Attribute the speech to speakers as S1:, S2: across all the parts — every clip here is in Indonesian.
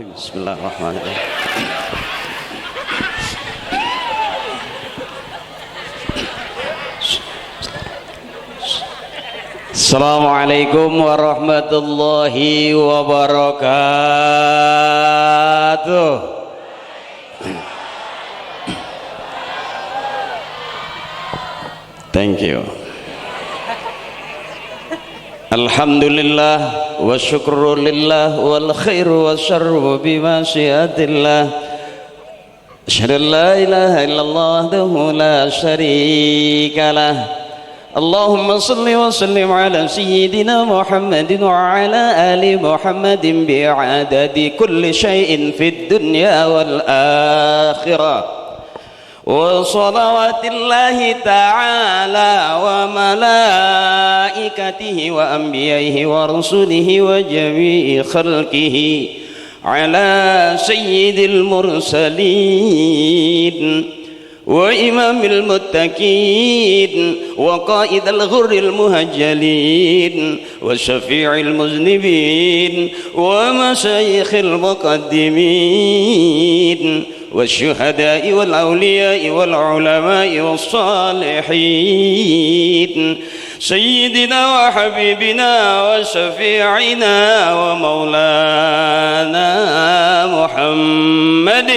S1: Bismillahirrahmanirrahim. Bismillahirrahmanirrahim. Assalamualaikum warahmatullahi wabarakatuh. Thank you. Alhamdulillah wa syukru lillah wal khairu wa syarru bima syiatillah. Asyhadu an la ilaha illallah wahdahu la syarika lah. Allahumma salli wa sallim ala sayyidina Muhammadin wa ala ali Muhammadin bi'adadi kulli syai'in fid dunya wal akhirah. Wa salawatillahi ta'ala wa malaikatihi wa anbiya'ihi wa rasulihi wa jami'i khalqihi ala sayyidil mursalin wa imamil muttaqin wa qaidil ghurril muhajjalin wa syafi'il muznibin wa masyayikhil muqaddimin والشهداء والأولياء والعلماء والصالحين سيدنا وحبيبنا وشفيعنا ومولانا محمد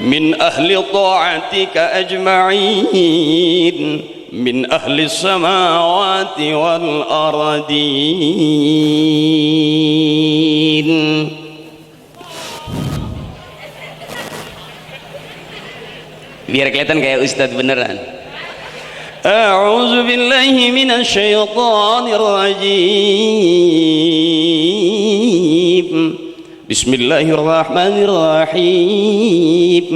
S1: من أهل طاعتك أجمعين من أهل السماوات والأرضين. Biar kelihatan kayak ustadz beneran. A'udzu billahi minasy syaithanir rajim. Bismillahirrahmanirrahim.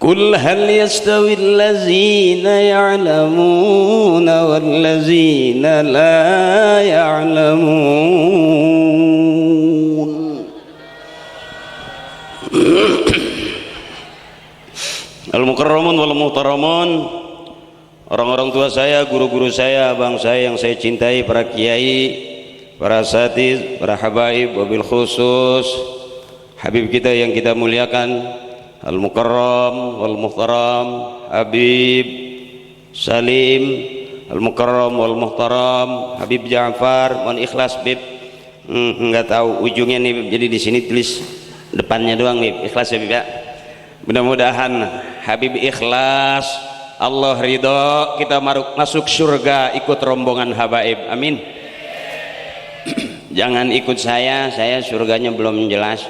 S1: Qul hal yastawi allazina ya'lamuna wal ladzina la ya'lamun. Al-mukarramun wal muhtaramun, orang-orang tua saya, guru-guru saya, abang saya yang saya cintai, para kiai, para asatiz, para habaib, wabil khusus habib kita yang kita muliakan, al-mukarram wal muhtaram Habib Salim, al-mukarram wal muhtaram Habib Ja'far. Mohon ikhlas Bib, nggak tahu ujungnya nih Bib, jadi di sini tulis depannya doang Bib. Ikhlas ya Bib ya. Mudah-mudahan Habib ikhlas, Allah ridho, kita masuk surga ikut rombongan habaib. Amin. Jangan ikut saya surganya belum jelas.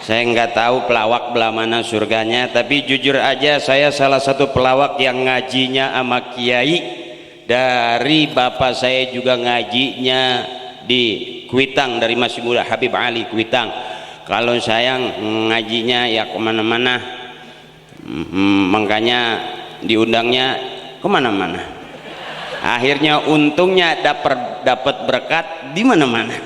S1: Saya nggak tahu pelawak belah mana surganya, tapi jujur aja saya salah satu pelawak yang ngajinya sama kiai. Dari bapak saya juga ngajinya di Kuitang, dari masih muda, Habib Ali Kuitang. Kalau saya ngajinya ya kemana-mana, makanya diundangnya kemana-mana. Akhirnya untungnya dapat berkat di mana-mana.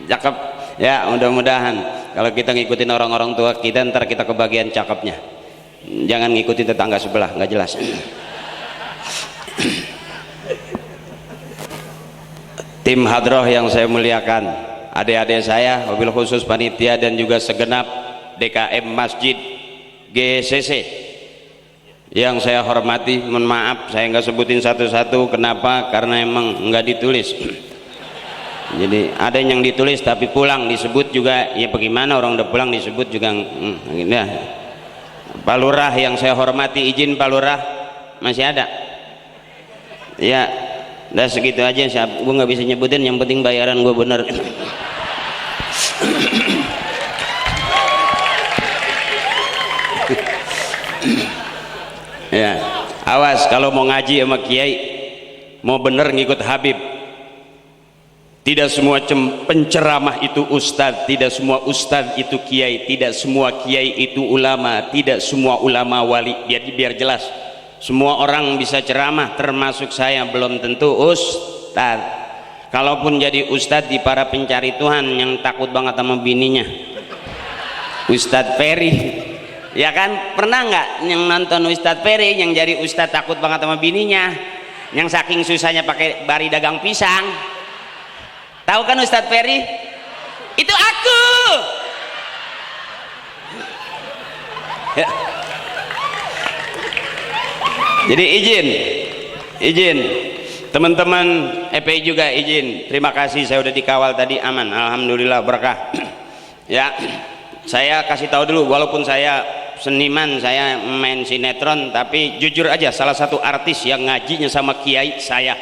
S1: Cakep ya, mudah-mudahan kalau kita ngikutin orang-orang tua kita, ntar kita kebagian cakepnya. Jangan ngikutin tetangga sebelah, nggak jelas. Tim hadroh yang saya muliakan, adik-adik saya, wabil khusus panitia dan juga segenap DKM Masjid GCC yang saya hormati. Mohon maaf saya nggak sebutin satu-satu, kenapa? Karena emang nggak ditulis. Jadi ada yang ditulis tapi pulang disebut juga, ya bagaimana orang udah pulang disebut juga. Ya. Pak Lurah yang saya hormati, izin Pak Lurah, masih ada ya. Udah segitu aja, gue nggak bisa nyebutin, yang penting bayaran gue bener. Ya, awas kalau mau ngaji sama kiai, mau bener ngikut Habib. Tidak semua penceramah itu ustadz, tidak semua ustadz itu kiai, tidak semua kiai itu ulama, tidak semua ulama wali. Biar jelas, semua orang bisa ceramah, termasuk saya belum tentu ustadz. Kalaupun jadi ustadz di para pencari Tuhan yang takut banget sama bininya, Ustadz Ferry. Ya kan, pernah nggak yang nonton Ustadz Ferry yang jadi ustadz takut banget sama bininya, yang saking susahnya pakai bari dagang pisang? Tahu kan Ustadz Ferry? Itu aku. Ya. Jadi izin teman-teman EPI juga izin. Terima kasih, saya udah dikawal tadi aman, alhamdulillah berkah. Ya, saya kasih tahu dulu, walaupun saya seniman, saya main sinetron, tapi jujur aja salah satu artis yang ngajinya sama kiai saya.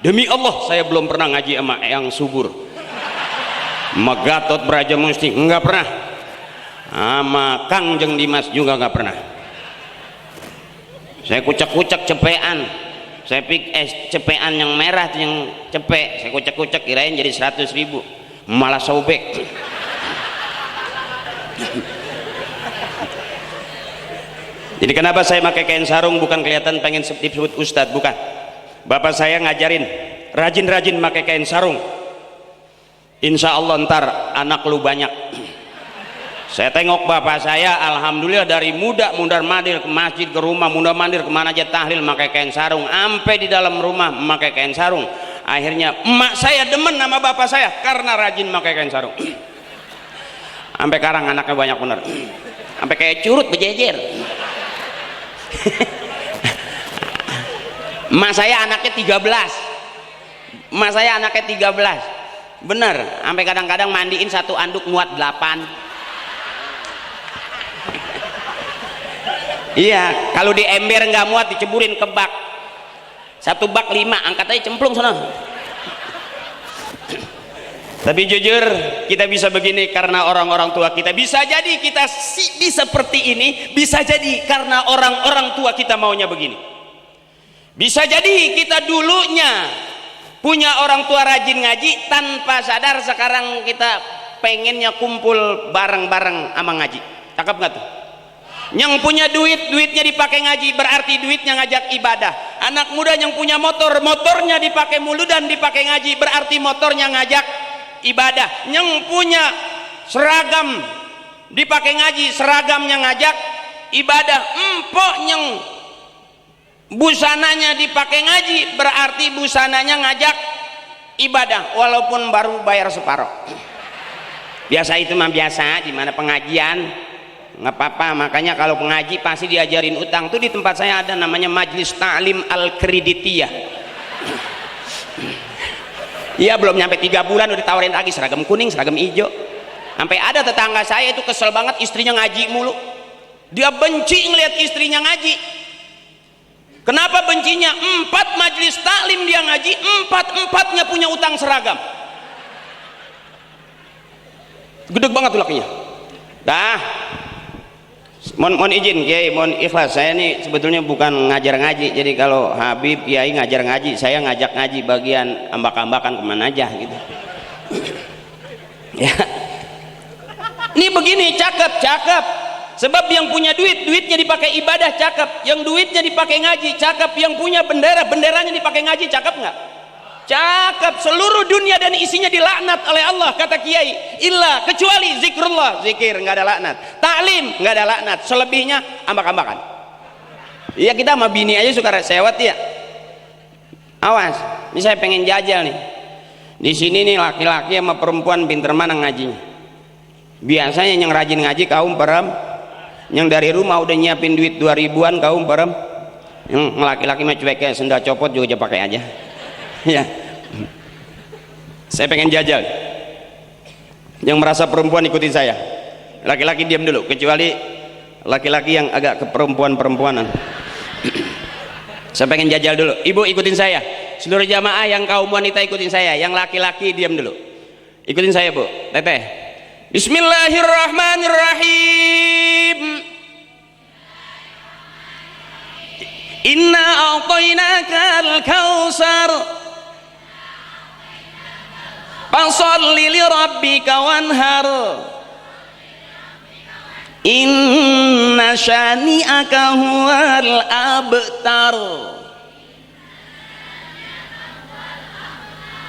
S1: Demi Allah saya belum pernah ngaji sama Eyang Subur, sama Gatot Brajamusti nggak pernah, sama Kang Jeng Dimas juga nggak pernah. Saya kucek-kucek cepean, saya cepean yang merah yang cepek, saya kucek-kucek kirain jadi 100.000, malah sobek. Jadi kenapa saya pakai kain sarung? Bukan kelihatan pengen disebut ustadz, bukan. Bapak saya ngajarin rajin-rajin pakai kain sarung, insya Allah ntar anak lu banyak. Saya tengok bapak saya, alhamdulillah dari muda mundar mandir ke masjid, ke rumah, mundar mandir kemana aja tahlil pakai kain sarung, sampai di dalam rumah pakai kain sarung. Akhirnya emak saya demen sama bapak saya karena rajin pakai kain sarung. Sampai sekarang anaknya banyak bener, sampai kayak curut berjejer. Emak saya anaknya 13, emak saya anaknya 13 bener, sampai kadang-kadang mandiin satu anduk muat 8. Iya, kalau di ember nggak muat diceburin ke bak, satu bak 5, angkat aja cemplung sana. Tapi jujur kita bisa begini karena orang-orang tua kita. Bisa jadi kita bisa seperti ini, bisa jadi karena orang-orang tua kita maunya begini. Bisa jadi kita dulunya punya orang tua rajin ngaji, tanpa sadar sekarang kita pengennya kumpul bareng-bareng sama ngaji. Cakep nggak tuh? Yang punya duit, duitnya dipakai ngaji, berarti duitnya ngajak ibadah. Anak muda yang punya motor, motornya dipakai mulu dan dipakai ngaji, berarti motornya ngajak ibadah. Yang punya seragam dipakai ngaji, seragamnya ngajak ibadah. Empok yang busananya dipakai ngaji, berarti busananya ngajak ibadah, walaupun baru bayar separuh. Biasa itu mah biasa, di mana pengajian nggak apa-apa. Makanya kalau pengaji pasti diajarin utang. Tuh di tempat saya ada namanya Majelis Ta'lim Al-Kreditiyah. Iya, belum nyampe 3 bulan udah tawarin lagi seragam kuning, seragam hijau. Sampai ada tetangga saya itu kesel banget, istrinya ngaji mulu. Dia benci ngelihat istrinya ngaji. Kenapa bencinya? 4 majelis taklim dia ngaji, 4-4-nya punya utang seragam. Gede banget tuh lakinya. Dah, mohon izin Kiai, mohon ikhlas, saya ini sebetulnya bukan ngajar ngaji. Jadi kalau Habib Kiai ngajar ngaji, saya ngajak ngaji bagian ambak-ambakan kemana aja gitu. Ya, ini begini, cakep. Sebab yang punya duit, duitnya dipakai ibadah, cakep. Yang duitnya dipakai ngaji, cakep. Yang punya bendera, benderanya dipakai ngaji, cakep nggak? Cakep. Seluruh dunia dan isinya dilaknat oleh Allah, kata Kiai. Illa, kecuali zikrullah, zikir nggak ada laknat. Taklim nggak ada laknat. Selebihnya ambak-ambakan. Iya, kita sama bini aja suka sewet ya. Awas, ini saya pengen jajal nih. Di sini nih laki-laki sama perempuan pinter mana ngajinya. Biasanya yang rajin ngaji kaum perempuan. Yang dari rumah udah nyiapin duit 2000-an kaum perem. Yang laki-laki mah cuek kayak sendal copot juga pakai aja. Ya, saya pengen jajal. Yang merasa perempuan ikutin saya. Laki-laki diam dulu, kecuali laki-laki yang agak keperempuan-perempuanan. Saya pengen jajal dulu. Ibu ikutin saya. Seluruh jamaah yang kaum wanita ikutin saya. Yang laki-laki diam dulu. Ikutin saya, Bu. Teteh. Bismillahirrahmanirrahim. Inna a'tainakal kautsar fasholli li rabbika wanhar inna syani'aka huwal abtar.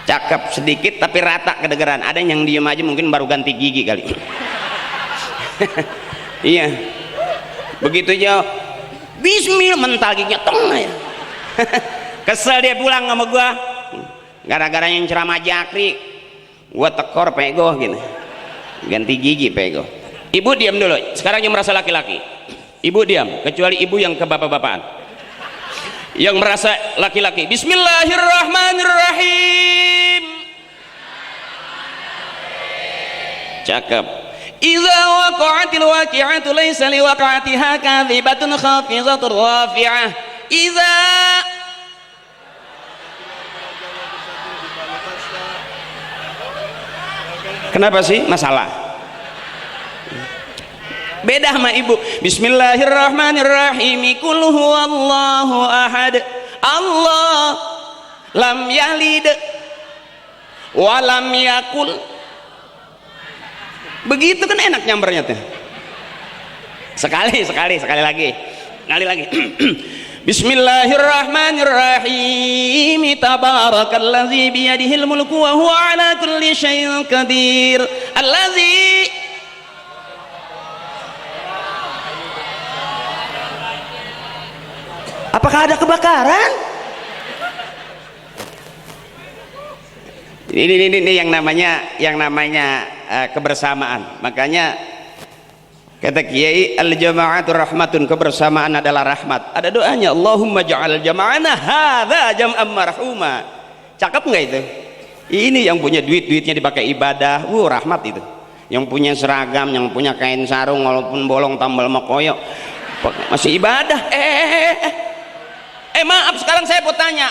S1: Cakep sedikit tapi rata kedengeran. Ada yang diem aja mungkin baru ganti gigi kali. Iya, begitu aja bismillah mental giginya tong ya. Kesel dia pulang sama gua gara-gara yang ceramah Jakri, gua tekor pego gini. ganti gigi pego. Ibu diam dulu sekarang yang merasa laki-laki, ibu diam, kecuali ibu yang ke bapak-bapakan yang merasa laki-laki. Bismillahirrahmanirrahim. Cakep. Idza waqa'atil waqi'atu laysa liwaqa'atiha kadhibatun khafizatur rafi'ah. Idza Kenapa sih masalah? Beda sama ibu. Bismillahirrahmanirrahim. Qul huwallahu ahad. Allah lam yalid wa lam yakul. Begitu kan enak nyambernya tuh. Sekali lagi. Bismillahirrahmanirrahim. Tabarakallazi biyadihil mulku wa huwa ala kulli syai'in qadir. Allazi Apakah ada kebakaran? Ini yang namanya kebersamaan. Makanya kata Kiai, al jama'atu rahmatun, kebersamaan adalah rahmat. Ada doanya, Allahumma ja'al jama'ana hadza jam'an marhuma. Cakep nggak itu? Ini yang punya duitnya dipakai ibadah, rahmat itu. Yang punya seragam, yang punya kain sarung walaupun bolong tambal makoyo masih ibadah. Maaf, sekarang saya mau tanya,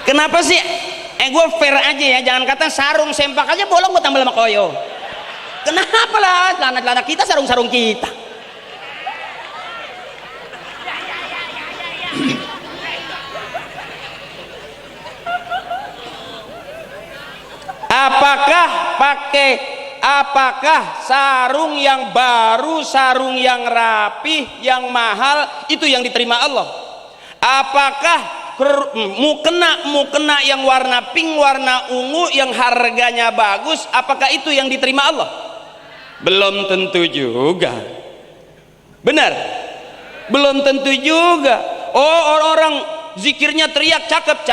S1: kenapa sih gue fair aja ya, jangan kata sarung sempak aja bolong gue tambal makoyo. Kenapa lah celana-celana kita, sarung-sarung kita? Apakah sarung yang baru, sarung yang rapih, yang mahal itu yang diterima Allah? Apakah mukena yang warna pink, warna ungu, yang harganya bagus, apakah itu yang diterima Allah? Belum tentu juga. Benar? Belum tentu juga. Oh, orang zikirnya teriak cakep,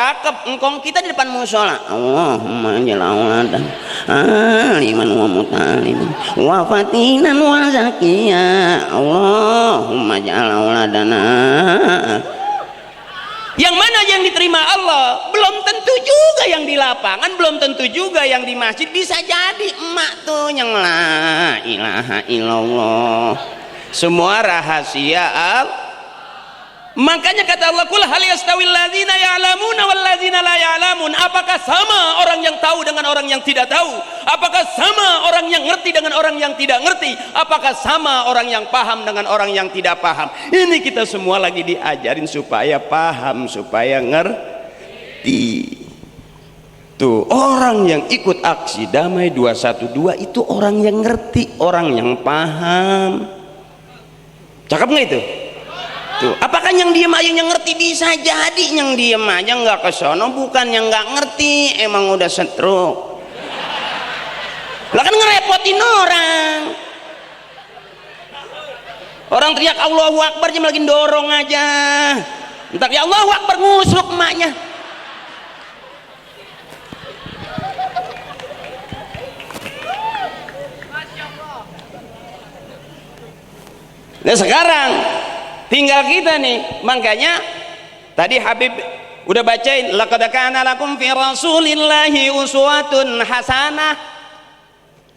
S1: engkong kita di depan musola, Allahumma jalauladan aliman wa mutaliman wa fatinan wa zakiya, Allahumma jalauladana. Yang mana yang diterima Allah? Belum tentu juga yang di lapangan, belum tentu juga yang di masjid. Bisa jadi emak tuh yang la ilaha illallah, semua rahasia Makanya kata Allah, kul hal yastawil ladzina ya'lamuna wal ladzina la ya'lamun. Apakah sama orang yang tahu dengan orang yang tidak tahu? Apakah sama orang yang ngerti dengan orang yang tidak ngerti? Apakah sama orang yang paham dengan orang yang tidak paham? Ini kita semua lagi diajarin supaya paham, supaya ngerti. Tuh, orang yang ikut aksi damai 212 itu orang yang ngerti, orang yang paham. Cakep nggak itu? Tuh, apakah yang diem aja yang ngerti? Bisa jadi yang diem aja nggak kesono, bukan yang nggak ngerti, emang udah stroke. Lah kan ngerepotin orang. Orang teriak Allahu Akbar jam lagi dorong aja. Entar ya Allahu Akbar ngusruk emaknya. Nah sekarang tinggal kita nih. Makanya tadi Habib udah bacain, laqad kana lakum fi rasulillahi uswatun hasanah.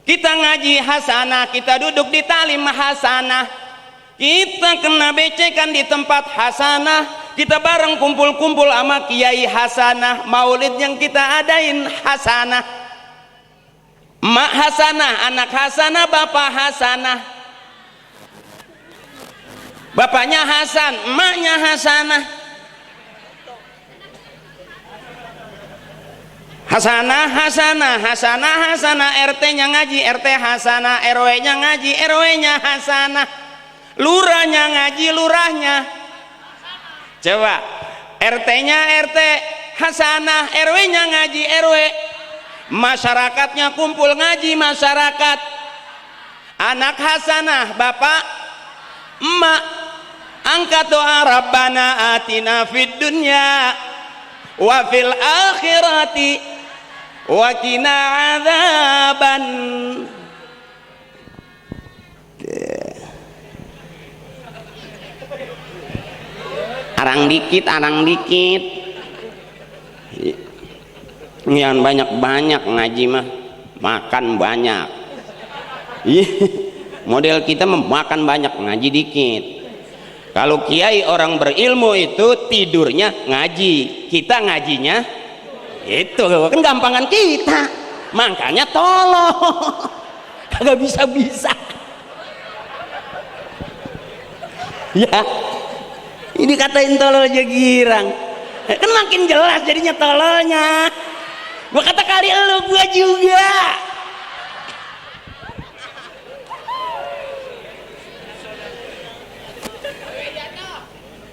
S1: Kita ngaji hasanah, kita duduk di talim hasanah, kita kena becekan di tempat hasanah, kita bareng kumpul-kumpul sama kiai hasanah, maulid yang kita adain hasanah, emak hasanah, anak hasanah, bapak hasanah. Bapaknya Hasan, emaknya Hasanah. Hasanah, RT-nya ngaji, RT Hasanah, RW-nya ngaji, RW-nya Hasanah. Lurahnya ngaji, lurahnya. Coba, RT-nya RT Hasanah, RW-nya ngaji, RW. Masyarakatnya kumpul ngaji, masyarakat. Anak Hasanah, bapak, emak. Angkat doa, Rabbana atina fid dunya wa fil akhirati wa qina adzaban. Arang dikit yang banyak-banyak ngaji mah makan banyak. Model kita makan banyak ngaji dikit. Kalau kiai orang berilmu itu tidurnya ngaji, kita ngajinya itu kan gampangan kita, makanya tolong kagak bisa ya. Ini katain tolol aja girang, kan makin jelas jadinya tololnya. Gua kata kali elu, gua juga.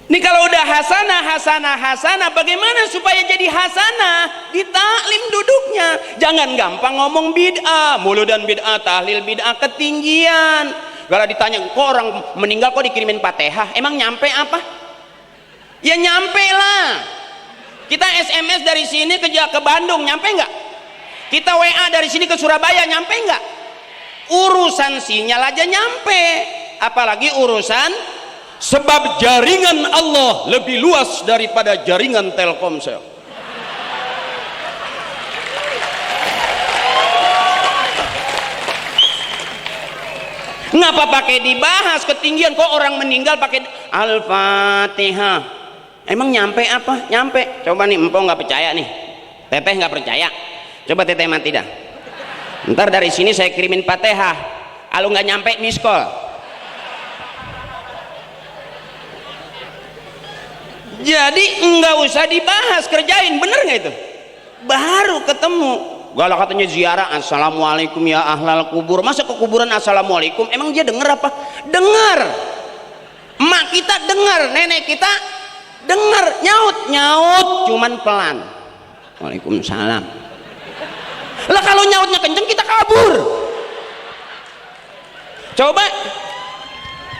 S1: Ini kalau udah hasanah, bagaimana supaya jadi hasanah? Di taklim duduknya, jangan gampang ngomong bid'ah, muludan bid'ah, tahlil bid'ah ketinggian. Kalau ditanya kok orang meninggal kok dikirimin Fatihah, emang nyampe apa? Ya nyampe lah. Kita SMS dari sini ke Bandung, nyampe nggak? Kita WA dari sini ke Surabaya, nyampe nggak? Urusan sinyal aja nyampe, apalagi urusan, sebab jaringan Allah lebih luas daripada jaringan Telkomsel. Ngapa pakai dibahas ketinggian? Kok orang meninggal pakai Al-Fatihah? Emang nyampe apa? Nyampe. Coba nih, empong nggak percaya nih, teteh nggak percaya, coba teteh mati dah. Ntar dari sini saya kirimin Fatihah, kalau nggak nyampe miss call. Jadi nggak usah dibahas, kerjain, bener nggak itu? Baru ketemu. Kalau katanya ziarah, assalamualaikum ya ahlal kubur, masa ke kuburan assalamualaikum? Emang dia denger apa? Dengar. Emak kita dengar, nenek kita dengar, nyaut cuman pelan. Waalaikumsalam. Lah kalau nyautnya kenceng kita kabur. Coba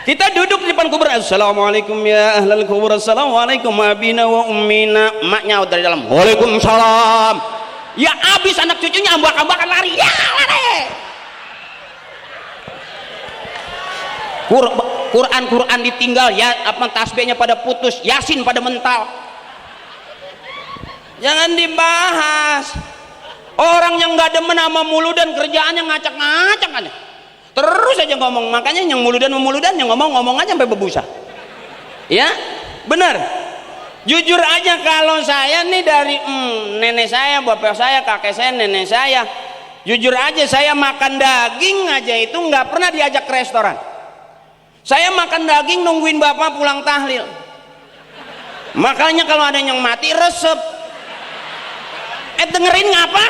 S1: kita duduk di depan kubur, assalamualaikum ya ahlal kubur, assalamualaikum abina wa ummina. Emak nyaut dari dalam, waalaikumsalam. Ya abis anak cucunya ambak-ambakan lari, ya lari. Quran ditinggal, ya apa tasbihnya pada putus, Yasin pada mental. Jangan dibahas. Orang yang nggak demen sama muludan kerjaannya ngacak-ngacak aja, terus aja ngomong. Makanya yang muludan yang ngomong aja sampai berbusa. Ya benar. Jujur aja, kalau saya nih dari nenek saya, bapak saya, kakek saya, nenek saya, jujur aja saya makan daging aja itu nggak pernah diajak ke restoran. Saya makan daging nungguin bapak pulang tahlil. Makanya kalau ada yang mati resep. Dengerin ngapa?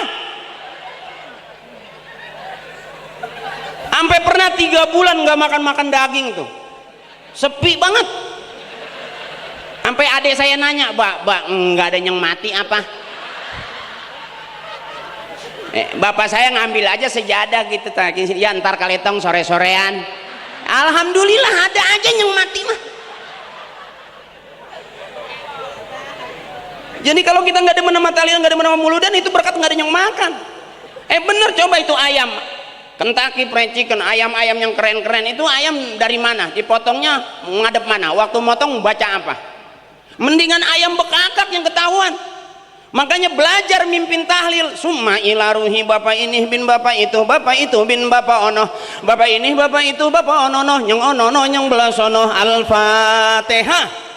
S1: Sampai pernah 3 bulan nggak makan daging tuh, sepi banget. Sampai adik saya nanya, Mbak, nggak ada yang mati apa? Bapak saya ngambil aja sejadah gitu, ya ntar kaletong sore-sorean. Alhamdulillah ada aja yang mati mah. Jadi kalau kita nggak demen sama tahlil, nggak demen sama muludan, itu berkat nggak ada yang makan. Bener, coba itu ayam Kentucky Fried Chicken, ayam-ayam yang keren-keren itu ayam dari mana? Dipotongnya ngadep mana? Waktu motong baca apa? Mendingan ayam bekakak yang ketahuan. Makanya belajar mimpin tahlil, summa ilaruhi bapak ini bin bapak itu bin bapak ono, bapak ini bapak itu bapak ono yang belas ono. Al-Fatihah.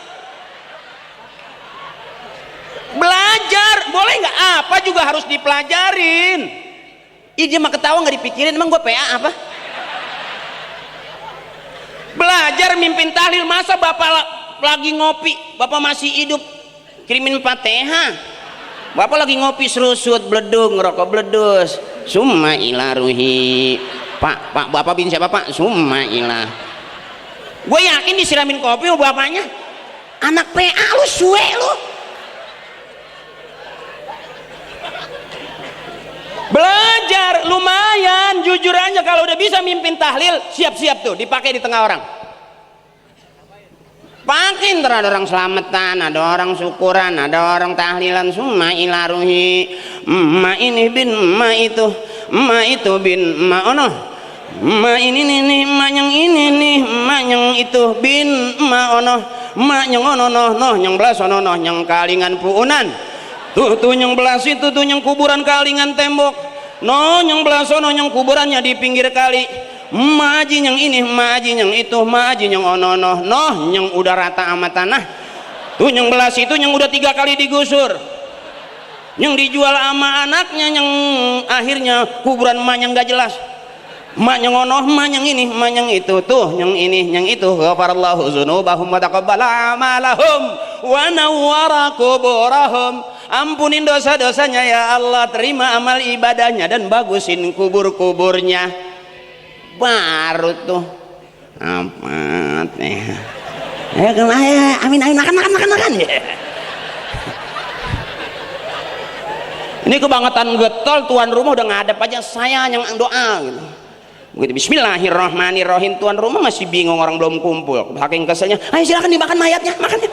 S1: Belajar boleh nggak? Apa juga harus dipelajarin. Dia mah ketawa nggak dipikirin, emang gue PA apa? Belajar mimpin tahlil. Masa bapak lagi ngopi, bapak masih hidup kirimin Fatihah? Bapak lagi ngopi serusut bledung, ngerokok bledus, summa ilaruhi. Pak bapak bin siapa pak? Summa ilah. Gue yakin disiramin kopi sama bapaknya. Anak PA lu suwe lu. Belajar lumayan, jujur aja kalau udah bisa mimpin tahlil, siap-siap tuh dipakai di tengah orang. Pakai, ntar ada orang selamatan, ada orang syukuran, ada orang tahlilan, summa ilaruhi. ma ini bin ma itu bin ma ono, ma ini nih ma yang ini nih ma yang itu bin ma ono, ma yang ono noh yang belas ono noh yang kalingan puunan tuh yang belas itu tuh yang kuburan kalingan tembok no yang belas ono yang kuburannya di pinggir kali, ma aji yang ini ma aji yang itu ma aji yang ono noh yang udah rata sama tanah tuh yang belas itu yang udah 3 kali digusur, yang dijual sama anaknya, yang akhirnya kuburan emak yang gak jelas, emak yang ono, emak yang ini, emak yang itu, tuh yang ini, yang itu. Ghafarallahu dzunubahum wa taqabbala amalahum wa nawwara kuburahum. Ampunin dosa-dosanya ya Allah, terima amal ibadahnya dan bagusin kubur-kuburnya. Baru tuh amat amin makan ya. Ini kebangetan getol, tuan rumah udah ngadep aja saya yang doa gitu. Begitu bismillahirrahmanirrahim, tuan rumah masih bingung, orang belum kumpul. Saking keselnya, ayo silakan dimakan mayatnya, makan.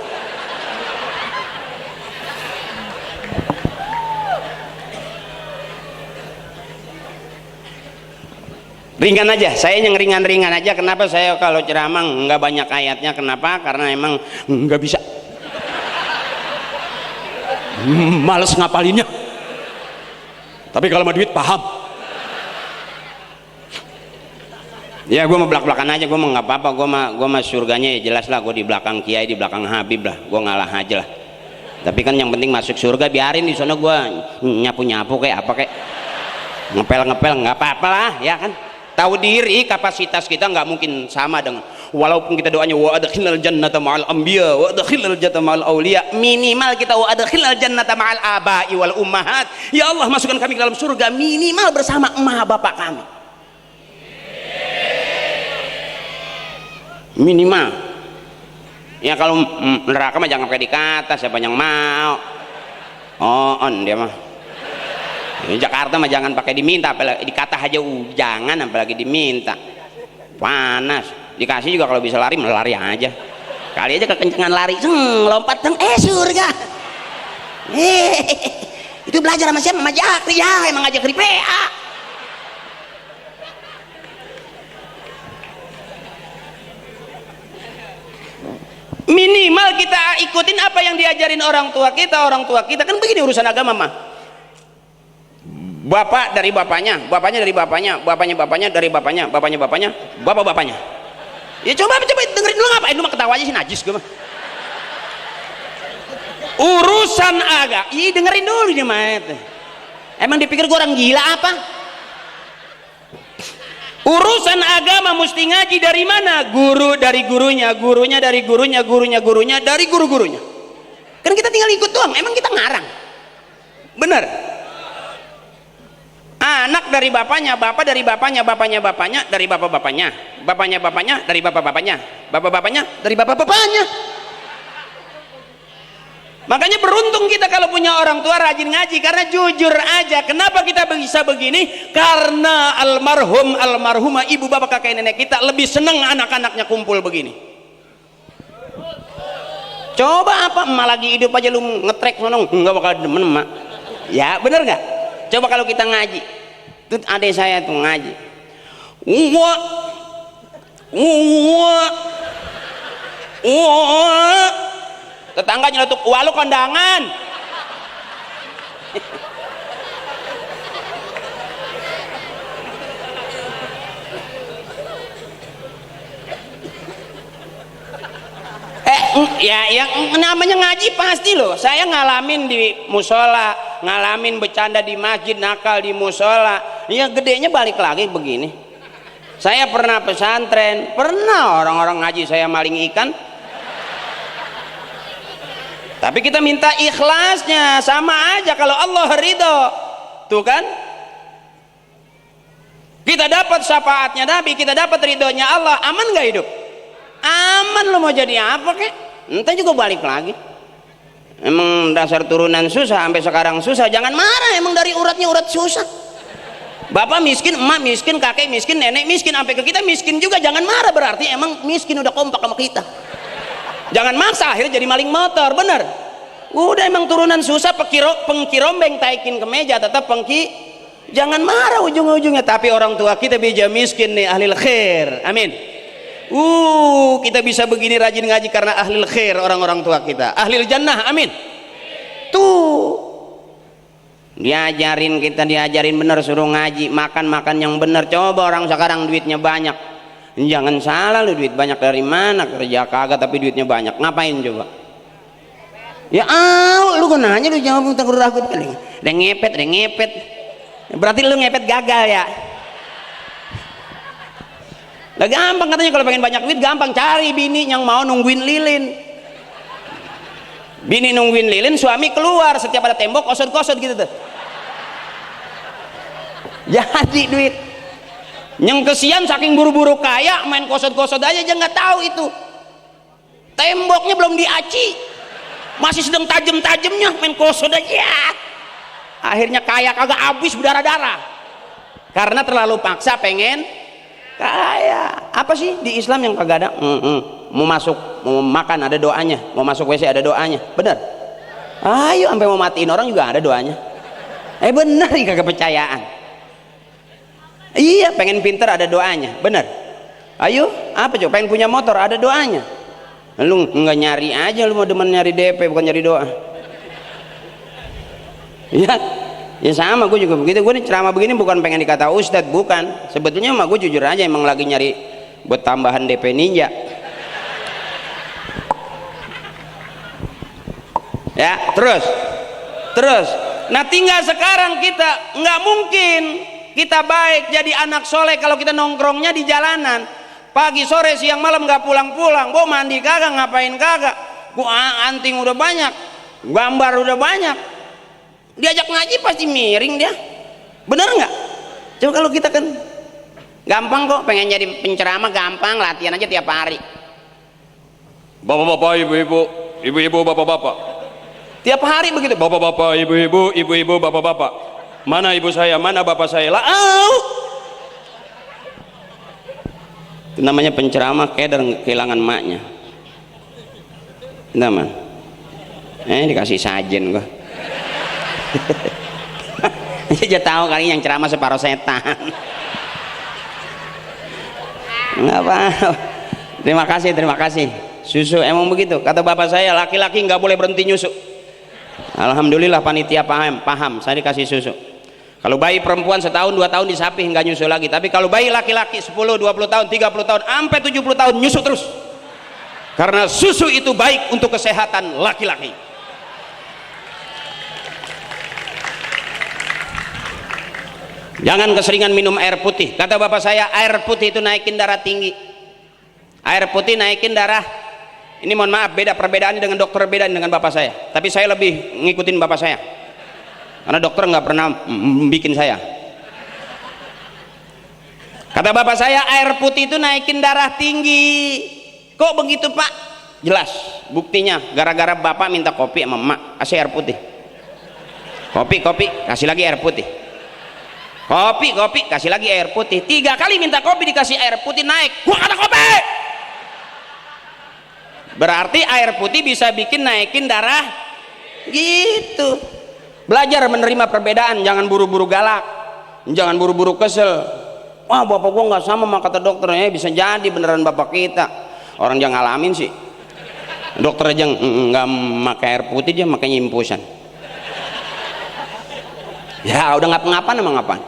S1: Ringan aja, saya yang ringan-ringan aja. Kenapa saya kalau ceramah nggak banyak ayatnya? Kenapa? Karena emang nggak bisa, males ngapalinnya. Tapi kalau mau duit paham. Ya gue mau belak-belakan aja, gue mau nggak apa-apa, gue mah surganya ya jelas lah, gue di belakang Kiai, di belakang Habib lah, gue ngalah aja lah. Tapi kan yang penting masuk surga, biarin di sana gue nyapu-nyapu kayak apa kayak ngepel-ngepel nggak apa-apa lah, ya kan. Tahu diri, kapasitas kita nggak mungkin sama dengan, walaupun kita doanya wa adkhilal jannata ma'al anbiya wa adkhilal jannata ma'al auliya, minimal kita wa adkhilal jannata ma'al abai wal ummahat, ya Allah masukkan kami ke dalam surga minimal bersama emak bapak kami, minimal. Ya kalau neraka mah jangan pakai dikata, siapa yang mau. On dia mah. Di Jakarta mah jangan pakai diminta, apalagi dikata aja jangan, apalagi diminta. Panas. Dikasih juga kalau bisa lari aja. Kali aja kekencengan lari, lompat surga. Itu belajar sama siapa? Sama Jakri ya, emang ngajak di PA. Minimal kita ikutin apa yang diajarin orang tua kita kan begini urusan agama mah. Bapak dari bapaknya, bapaknya dari bapaknya, bapaknya dari bapaknya, bapaknya, bapak-bapaknya. Ya coba dengerin dulu, ngapain lu mah ketawa aja sih, najis gue mah. Urusan agama, iya dengerin dulu nih mah. Emang dipikir gue orang gila apa? Urusan agama mesti ngaji dari mana? Guru dari gurunya, gurunya dari gurunya, gurunya dari guru-gurunya. Kan kita tinggal ikut doang, emang kita ngarang. Bener. Anak dari bapaknya, bapak dari bapaknya, bapaknya dari bapak-bapaknya, bapaknya dari bapak-bapaknya, bapak-bapaknya dari bapak-bapaknya. Makanya beruntung kita kalau punya orang tua rajin ngaji, karena jujur aja kenapa kita bisa begini, karena almarhumah ibu bapak kakek nenek kita lebih seneng anak-anaknya kumpul begini. Coba apa emak lagi hidup aja lu ngetrek sono nggak bakal demen emak, ya bener nggak? Coba kalau kita ngaji, tuh adek saya tuh ngaji, tetangga nyeletuk, wah lu kondangan. Ya yang namanya ngaji pasti loh, saya ngalamin di musola, ngalamin bercanda di masjid, nakal di musola, ya gedenya balik lagi begini. Saya pernah pesantren, pernah orang-orang ngaji saya maling ikan. Tapi kita minta ikhlasnya, sama aja kalau Allah ridho, tuh kan? Kita dapat syafaatnya Nabi, kita dapat ridhonya Allah, aman gak hidup? Aman. Lo mau jadi apa kek? Entah juga balik lagi. Emang dasar turunan susah, sampai sekarang susah, jangan marah, emang dari uratnya urat susah. Bapak miskin, emak miskin, kakek miskin, nenek miskin, sampai ke kita miskin juga, jangan marah, berarti emang miskin udah kompak sama kita. Jangan maksa akhirnya jadi maling motor, bener? Udah emang turunan susah, pengkirombeng taikin ke meja tetap pengki. Jangan marah ujung-ujungnya. Tapi orang tua kita bija miskin nih, ahlil khair. Amin. Kita bisa begini rajin ngaji karena ahlil khair, orang-orang tua kita. Ahlil jannah, amin. Tuh. Diajarin bener, suruh ngaji, makan yang bener. Coba orang sekarang duitnya banyak. Jangan salah lu, duit banyak dari mana? Kerja kagak tapi duitnya banyak. Ngapain coba? Ya lu kan nanya, lu jawab tentang ragut kali. Udah ngepet. Berarti lu ngepet gagal ya. Lah gampang katanya kalau pengen banyak duit gampang, cari bini yang mau nungguin lilin. Bini nungguin lilin, suami keluar setiap ada tembok kosot-kosot gitu tuh. Jadi duit. Yang kesian saking buru-buru kaya main kosot-kosot aja nggak tahu itu. Temboknya belum diaci. Masih sedang tajem-tajemnya main kosot aja. Akhirnya kaya kagak habis berdarah-darah. Karena terlalu paksa pengen kaya. Apa sih di Islam yang kagak ada? Mau masuk, mau makan ada doanya, mau masuk WC ada doanya. Bener? Ayo sampai mau matiin orang juga ada doanya. Bener nih kagak percayaan. Iya, pengen pinter ada doanya. Bener? Ayo, apa coba? Pengen punya motor ada doanya. Lu nggak nyari aja, lu mau demen nyari DP bukan nyari doa. Ya sama, gue juga begitu. Gue nih ceramah begini bukan pengen dikata ustadz, bukan. Sebetulnya mah gue jujur aja emang lagi nyari buat tambahan DP ninja. Ya terus. Nah tinggal sekarang kita nggak mungkin kita baik jadi anak soleh kalau kita nongkrongnya di jalanan. Pagi sore siang malam nggak pulang-pulang. Gua mandi kagak, ngapain kagak. Gua anting udah banyak, gambar udah banyak. Diajak ngaji pasti miring dia. Bener nggak? Coba kalau kita kan gampang kok, pengen jadi penceramah gampang, latihan aja tiap hari. Bapak-bapak, ibu-ibu, bapak-bapak. Tiap hari begitu. Bapak-bapak, ibu-ibu, bapak-bapak. Mana ibu saya, mana bapak saya? Lah, itu namanya penceramah keder kehilangan maknya. Nama dikasih sajen gua. Dia tahu kali yang ceramah separuh setan. Nggak apa. Terima kasih. Susu emang begitu. Kata bapak saya, laki-laki nggak boleh berhenti nyusu. Alhamdulillah panitia paham. Saya dikasih susu. Kalau bayi perempuan setahun 2 tahun disapih nggak nyusu lagi. Tapi kalau bayi laki-laki 10, 20 tahun, 30 tahun, sampai 70 tahun nyusu terus. Karena susu itu baik untuk kesehatan laki-laki. Jangan keseringan minum air putih. Kata bapak saya, air putih itu naikin darah tinggi. Air putih naikin darah. Ini mohon maaf, perbedaannya dengan dokter beda dengan bapak saya. Tapi saya lebih ngikutin bapak saya. Karena dokter nggak pernah bikin saya. Kata bapak saya, air putih itu naikin darah tinggi. Kok begitu pak? Jelas buktinya, gara-gara bapak minta kopi sama emak, kasih air putih. Kopi, kasih lagi air putih. Kopi, kasih lagi air putih. 3 kali minta kopi dikasih air putih, naik. Gua kata kopi. Berarti air putih bisa bikin naikin darah. Gitu. Belajar menerima perbedaan, jangan buru-buru galak, jangan buru-buru kesel. Wah bapak gua nggak sama sama kata dokternya, bisa jadi beneran bapak kita. Orang jangan ngalamin sih. Dokter aja nggak pakai air putih, dia makanya impusan. Ya udah ngapa-ngapan emang ngapain?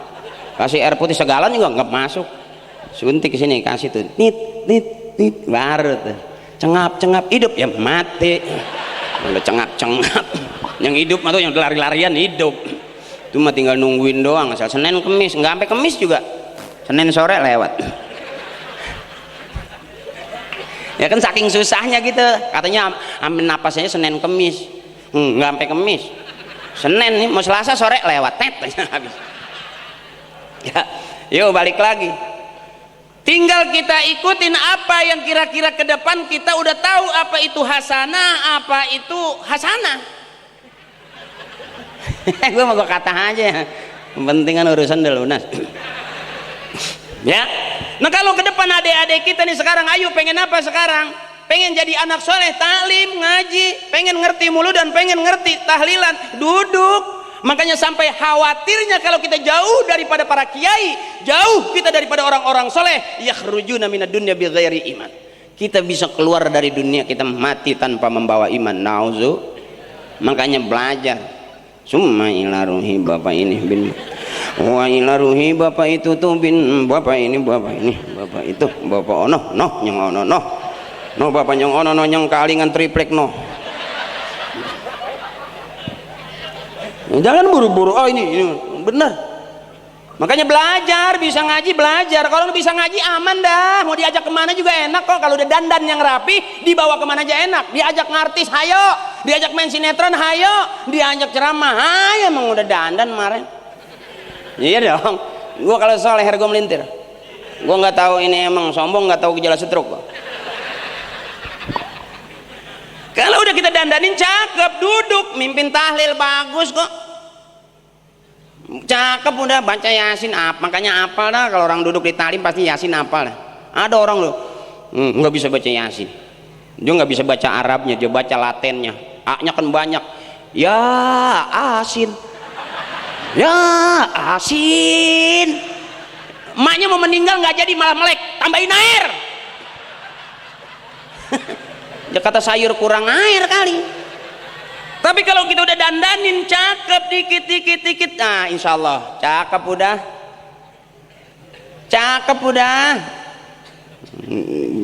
S1: Kasih air putih segalan juga nggak masuk. Suntik ke sini kasih tuh, nit, baru tuh. Cengap hidup ya mati. Udah cengap. Yang hidup mah tuh yang lari-larian hidup. Itu mah tinggal nungguin doang, asal Senin Kemis, nggak sampai Kemis juga. Senin sore lewat. Ya kan saking susahnya gitu. Katanya ambil napasnya Senin Kemis. Nggak sampai Kemis. Senin nih mau Selasa sore lewat habis. Ya, yuk balik lagi. Tinggal kita ikutin apa yang kira-kira ke depan kita udah tahu apa itu hasanah, apa itu hasanah. Gue mau kata aja, pentingan urusan udah lunas. Ya, nah kalau ke depan adik-adik kita nih sekarang, ayo pengen apa sekarang?
S2: pengen jadi anak soleh, taklim, ngaji, pengen ngerti mulut dan pengen ngerti tahlilan, duduk. Makanya sampai khawatirnya kalau kita jauh daripada para kiai, jauh kita daripada orang-orang soleh, yakhrujuna minad dunya bighairi iman. Kita bisa keluar dari dunia, kita mati tanpa membawa iman. Nauzu. Makanya belajar. Summa ila ruhi bapak ini bin wa ila ruhi bapak itu tuh bin bapak ini bapak itu bapak ono nyong ono no bapak nyong ono nyong kalingan triplek no. Jangan buru-buru, oh ini benar. Makanya belajar, bisa ngaji belajar. Kalau bisa ngaji aman dah. Mau diajak kemana juga enak kok. Kalau udah dandan yang rapi, dibawa kemana aja enak. Diajak ngartis, hayo. Diajak main sinetron, hayo. Diajak ceramah, hayo. Emang udah dandan kemarin. Iya dong. Gua kalau soal leher gua melintir. Gua nggak tahu ini emang sombong, nggak tahu gejala stroke. Kalau udah kita dandanin cakep, duduk, mimpin tahlil bagus kok. Cakep udah baca yasin makanya apal dah. Kalau orang duduk di talim pasti yasin apal dah. Ada orang loh nggak bisa baca yasin, dia nggak bisa baca Arabnya, dia baca Latennya, A-nya kan banyak. Ya asin emaknya mau meninggal nggak jadi malah melek, tambahin air. Dia kata sayur kurang air kali. Tapi kalau kita udah dandanin cakep dikit, nah insya Allah cakep udah.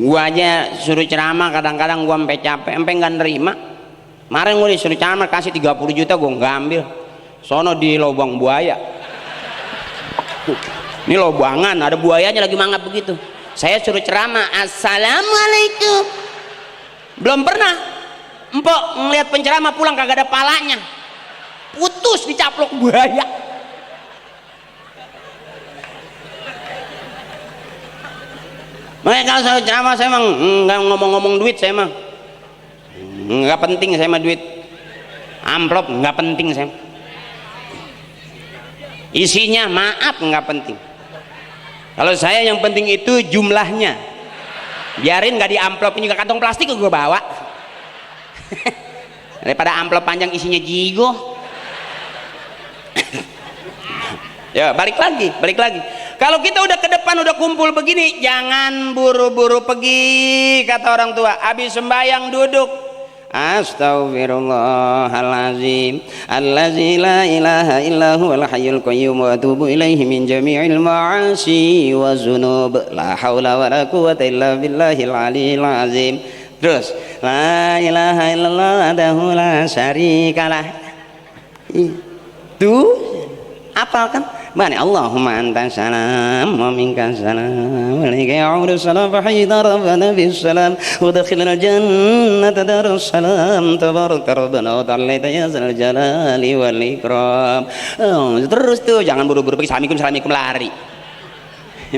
S2: Gua aja suruh ceramah kadang-kadang gua sampai capek, sampai nggak nerima. Kemarin gua disuruh ceramah kasih 30 juta gua nggak ambil. Sono di lubang buaya. Ini lobangan, ada buayanya lagi mangap begitu. Saya suruh ceramah, assalamualaikum. Belum pernah empok ngelihat penceramah pulang kagak ada palanya, putus dicaplok buaya. Makanya kalau saya ceramah saya emang nggak ngomong-ngomong duit, saya emang nggak penting, saya mah duit amplop nggak penting, saya isinya maaf nggak penting. Kalau saya yang penting itu jumlahnya, biarin nggak di amplopin juga kantong plastik gue bawa. Daripada amplop panjang isinya jigo. Ya balik lagi. Kalau kita udah ke depan udah kumpul begini, jangan buru-buru pergi. Kata orang tua, habis sembahyang duduk, astaghfirullahalazim allazi la ilaha illa huwal hayyul qayyum wa atubu ilaihi min jami'il ma'asi wa dzunub la haula wa la quwwata illa billahil aliyil azim. Terus la ilaha illallah wahdahu la syarikalah. Itu apal kan? Bani Allahumma anta salam wa minka salam wa ilaika ya'udu salam fa hayyina rabbana bis salam wa dakhilna jannata darus salam tabaraka rabbana wa ta'ala ya zal jalali wal ikram. Terus tuh jangan buru-buru pergi assalamualaikum lari.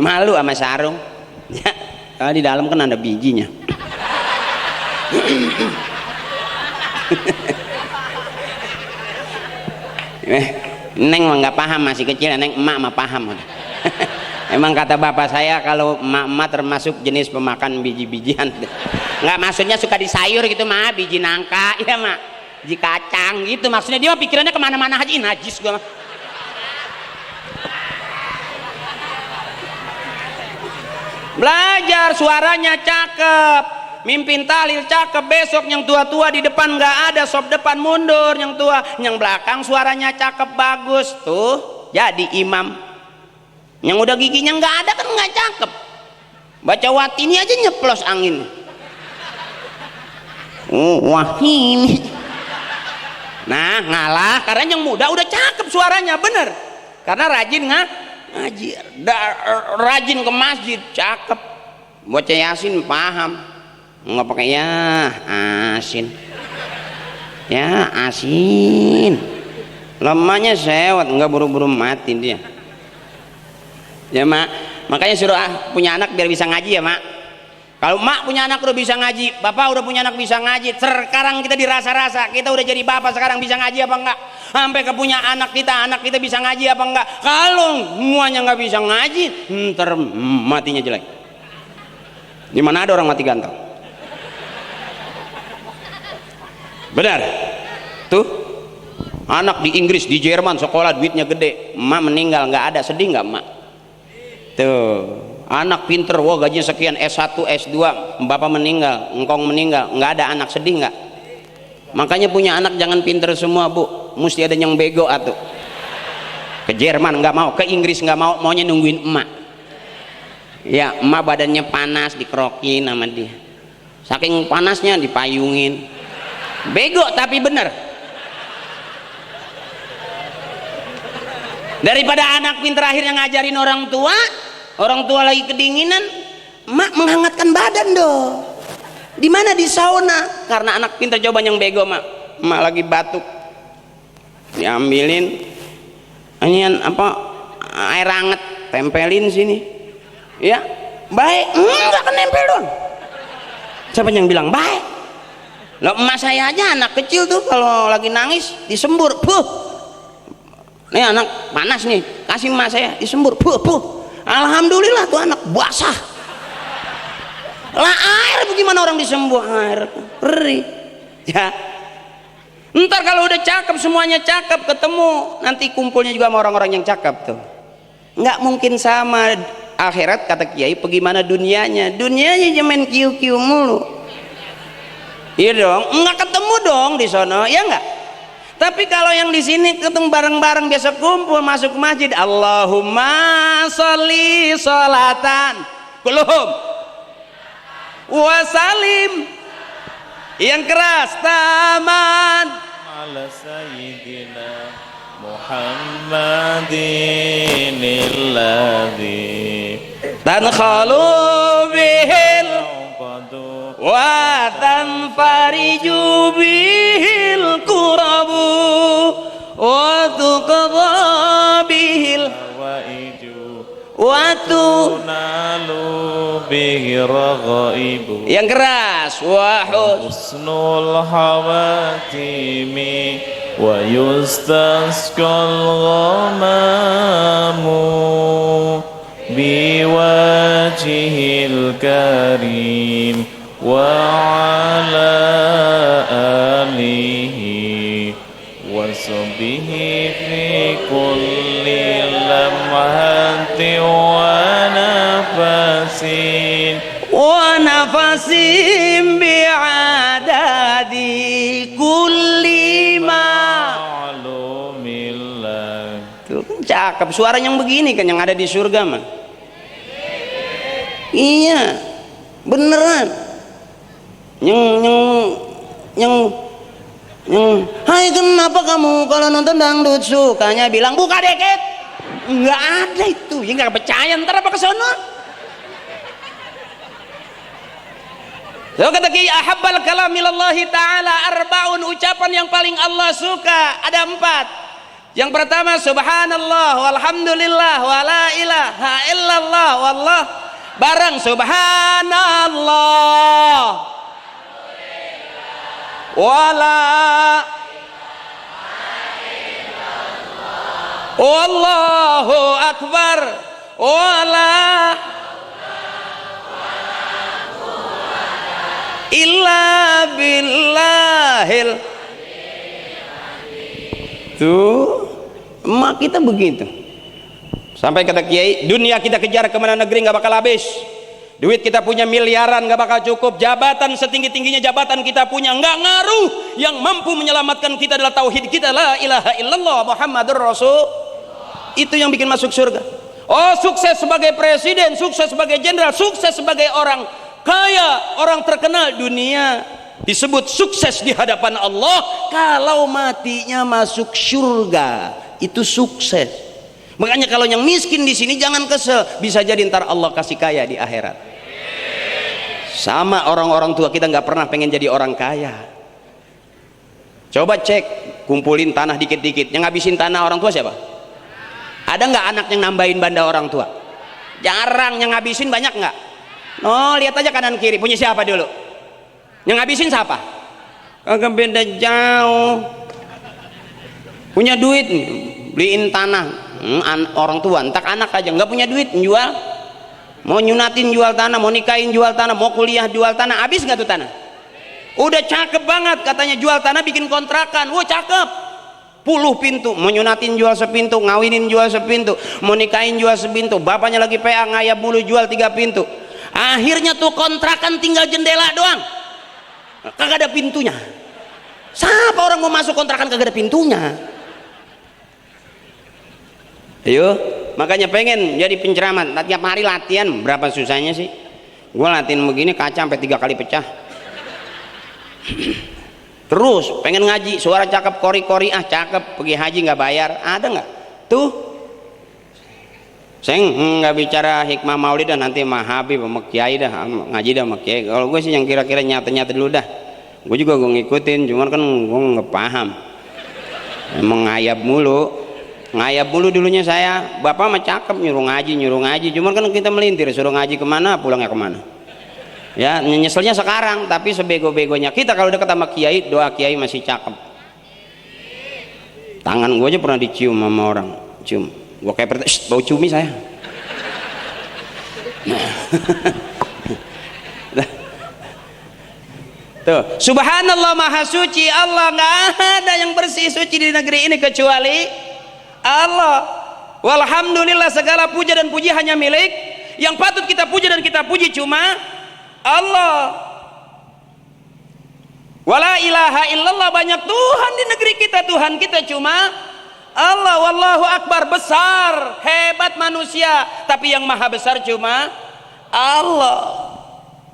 S2: Malu sama sarung. Ya, kalau di dalam kan ada bijinya. Neng mah nggak paham, masih kecil. Neng emak mah paham. Emang kata bapak saya kalau emak termasuk jenis pemakan biji-bijian. Nggak, maksudnya suka di sayur gitu mah, biji nangka ya mak, biji kacang gitu maksudnya. Dia mah pikirannya kemana-mana aja, najis gua mah. Belajar, suaranya cakep, mimpin tahlil cakep. Besok yang tua-tua di depan nggak ada, sop depan mundur, yang tua yang belakang suaranya cakep bagus tuh jadi imam. Yang udah giginya nggak ada kan nggak cakep, baca watini aja nyeplos angin. Wah ini nah ngalah karena yang muda udah cakep suaranya, bener, karena rajin ngaji, rajin ke masjid, cakep, baca yasin paham, nggak pakai ya asin, lemahnya sewot, nggak buru-buru mati dia. Ya mak, makanya suruh punya anak biar bisa ngaji ya mak. Kalau mak punya anak udah bisa ngaji, bapak udah punya anak bisa ngaji. Sekarang kita dirasa-rasa kita udah jadi bapak, sekarang bisa ngaji apa enggak? Sampai ke punya anak kita bisa ngaji apa enggak? Kalau semuanya nggak bisa ngaji, ntar matinya jelek. Di mana ada orang mati ganteng? Benar tuh, anak di Inggris, di Jerman sekolah duitnya gede, emak meninggal nggak ada, sedih nggak emak? Tuh anak pinter, wah gajinya sekian, S1 S2, bapak meninggal, engkong meninggal, nggak ada anak, sedih nggak? Makanya punya anak jangan pinter semua bu, mesti ada yang bego atuh. Ke Jerman nggak mau, ke Inggris nggak mau, maunya nungguin emak. Ya emak badannya panas, dikerokin sama dia, saking panasnya dipayungin. Bego tapi bener. Daripada anak pinter akhirnya ngajarin orang tua lagi kedinginan, emak menghangatkan badan dong. Di mana? Di sauna. Karena anak pinter coba yang bego, emak lagi batuk, diambilin anian apa air hangat, tempelin sini, ya baik, enggak kan nempel doang. Siapa yang bilang baik? Loh, emak saya aja anak kecil tuh kalau lagi nangis disembur, nih anak panas nih, kasih emak saya disembur, alhamdulillah tuh anak basah. Lah air bagaimana orang disembur air perih ya. Ntar kalau udah cakep, semuanya cakep, ketemu nanti kumpulnya juga sama orang-orang yang cakep tuh. Nggak mungkin sama akhirat kata kiai. Bagaimana dunianya main kiu-kiu mulu. Iya dong, nggak ketemu dong di sono, ya nggak? Tapi kalau yang di sini ketemu bareng-bareng, biasa kumpul masuk masjid, Allahumma sholli sholatan kulhum wasalim, yang keras taman
S3: ala sayyidina Muhammadin alladhi
S2: tankhalu bihil wa tanfariju bihil kurabu wa tuqadha bihil wa tunalu
S3: bihi raghaibu,
S2: yang keras, wa
S3: husnul hawatimi wa yustasqal ghamamu biwajhil karim wa ala alihi wa sahbihi fi kulli lamhatin wa nafasin bi'adadi kulli ma'lumillah. Tuh kan cakep, suara yang begini kan yang ada di surga mah. Iya beneran. Yang hai kenapa kamu kalau nonton dangdut sukanya bilang buka deket? Nggak ada itu, ya nggak percaya, ntar apa kesono? So kata Kiai, ahabbal kalam ilallahi ta'ala arbaun, ucapan yang paling Allah suka ada 4. Yang pertama subhanallah walhamdulillah wala ilaha illallah wallah, bareng subhanallah wala wallahu akbar wala illa billahil. Tuh emak kita begitu. Sampai kata Kiai, dunia kita kejar kemana negeri nggak bakal habis. Duit kita punya miliaran nggak bakal cukup. Jabatan setinggi-tingginya jabatan kita punya nggak ngaruh. Yang mampu menyelamatkan kita adalah tauhid kita, la ilaha illallah Muhammadur Rasul. Itu yang bikin masuk surga. Oh, sukses sebagai presiden, sukses sebagai jenderal, sukses sebagai orang kaya, orang terkenal dunia, disebut sukses di hadapan Allah. Kalau matinya masuk surga, itu sukses. Makanya kalau yang miskin di sini jangan kesel, bisa jadi ntar Allah kasih kaya di akhirat. Sama orang-orang tua kita nggak pernah pengen jadi orang kaya. Coba cek, kumpulin tanah dikit-dikit, yang ngabisin tanah orang tua siapa? Ada nggak anak yang nambahin banda orang tua? Jarang. Yang ngabisin banyak nggak? Oh, lihat aja kanan kiri, punya siapa dulu? Yang ngabisin siapa? Kagak beda jauh. Punya duit, beliin tanah. Orang tua, entak anak aja nggak punya duit, jual. Mau nyunatin jual tanah, mau nikahin jual tanah, mau kuliah jual tanah, habis nggak tuh tanah? udah cakep banget, katanya jual tanah bikin kontrakan. Wah cakep, 10 pintu, mau nyunatin jual sepintu, ngawinin jual sepintu, mau nikahin jual sepintu, bapaknya lagi PA ngayap mulu jual 3 pintu. Akhirnya tuh kontrakan tinggal jendela doang, kagak ada pintunya. Siapa orang mau masuk kontrakan kagak ada pintunya? Ayo, makanya pengen jadi penceramah, tiap hari latihan. Berapa susahnya sih? Gue latihan begini kaca sampai 3 kali pecah. Terus pengen ngaji, suara cakep, kori-kori cakep, pergi haji nggak bayar, ada nggak? Tuh, saya nggak bicara hikmah maulid dah, nanti sama Habib sama Kiai dah, ngaji dah sama Kiai. Kalau gue sih yang kira-kira nyata-nyata dulu dah. Gue juga gue ngikutin, cuman kan gue nggak paham. Emang ngayap mulu dulunya saya. Bapak mah cakep nyuruh ngaji, cuman kan kita melintir, suruh ngaji kemana, pulangnya kemana. Ya nyeselnya sekarang, tapi sebego-begonya kita kalau dekat sama Kiai, doa Kiai masih cakep. Tangan gue aja pernah dicium sama orang, cium. Gue kayak bau cumi saya. Tuh, subhanallah maha suci Allah, nggak ada yang bersih suci di negeri ini kecuali Allah. Walhamdulillah, segala puja dan puji hanya milik yang patut kita puja dan kita puji cuma Allah. Wala ilaha illallah, banyak Tuhan di negeri kita, Tuhan kita cuma Allah. Wallahu akbar, besar hebat manusia, tapi yang maha besar cuma Allah.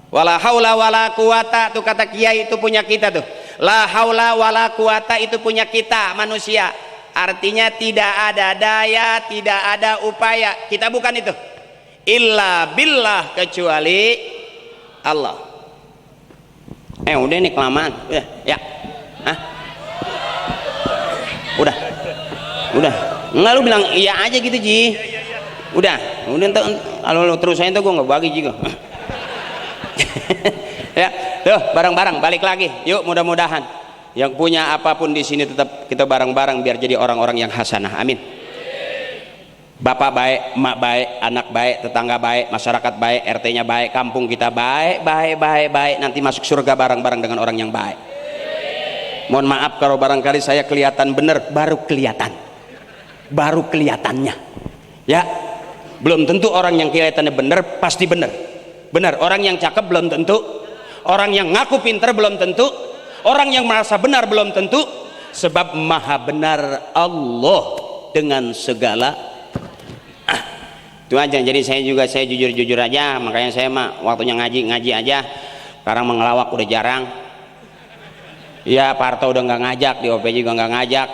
S3: Wala haula wala quwata, tuh kata Kiai itu punya kita tuh. La haula wala quwata itu punya kita manusia. Artinya tidak ada daya, tidak ada upaya. Kita bukan itu. Illa billah, kecuali Allah. Udah nih kelamaan. Udah, ya. Udah. Enggak, lu bilang iya aja gitu, Ji. Udah entar kalau lu terus saya entar gua enggak bagi juga. Ya, tuh bareng-bareng balik lagi. Yuk, mudah-mudahan yang punya apapun di sini tetap kita bareng-bareng biar jadi orang-orang yang hasanah. Amin. Bapak baik, emak baik, anak baik, tetangga baik, masyarakat baik, RT-nya baik, kampung kita baik, nanti masuk surga bareng-bareng dengan orang yang baik. Mohon maaf kalau barangkali saya kelihatan benar, baru kelihatannya. Ya, belum tentu orang yang kelihatannya benar pasti benar. Orang yang cakep belum tentu, orang yang ngaku pintar belum tentu, orang yang merasa benar belum tentu, sebab maha benar Allah dengan segala. Itu aja. Jadi saya jujur aja, makanya saya mah waktunya ngaji aja. Sekarang mengelawak udah jarang. Ya, Parto udah nggak ngajak, di OP juga nggak ngajak,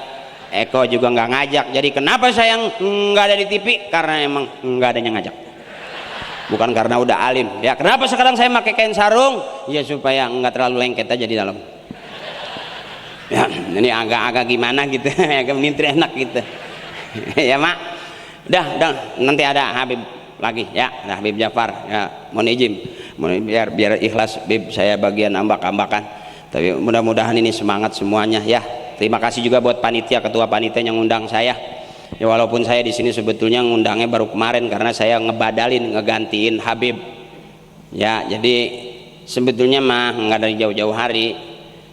S3: Eko juga nggak ngajak. Jadi kenapa saya nggak ada di TV? Karena emang nggak ada yang ngajak. Bukan karena udah alim. Ya, kenapa sekarang saya pakai kain sarung? Ya supaya nggak terlalu lengket aja di dalam. Ya, ini agak-agak gimana gitu, agak melintir enak gitu. Ya, Mak. Dah, nanti ada Habib lagi ya, nah, Habib Jafar ya, mohon izin, biar ikhlas Bib, saya bagian ambak-ambakan, tapi mudah-mudahan ini semangat semuanya ya. Terima kasih juga buat panitia, ketua panitia yang ngundang saya ya, walaupun saya di sini sebetulnya ngundangnya baru kemarin karena saya ngegantiin Habib ya, jadi sebetulnya mah nggak dari jauh-jauh hari,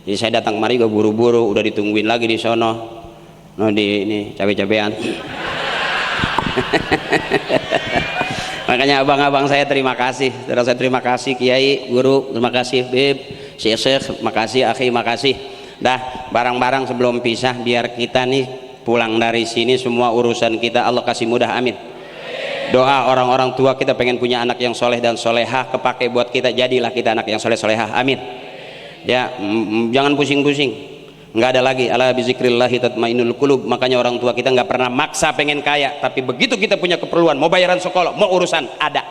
S3: jadi saya datang kemari juga buru-buru, udah ditungguin lagi di sono, di ini cabe-cabean. Makanya abang-abang saya terima kasih, saudara saya terima kasih, Kiai, Guru terima kasih, Bib, Syekh makasih, Akhi makasih. Dah barang-barang sebelum pisah, biar kita nih pulang dari sini semua urusan kita Allah kasih mudah, amin. Doa orang-orang tua kita pengen punya anak yang soleh dan solehah, kepake buat kita, jadilah kita anak yang soleh solehah, amin. Ya, jangan pusing-pusing. Nggak ada lagi, ala bizikrillahi tatmainnul qulub. Makanya orang tua kita nggak pernah maksa pengen kaya, tapi begitu kita punya keperluan, mau bayaran sekolah, mau urusan, ada.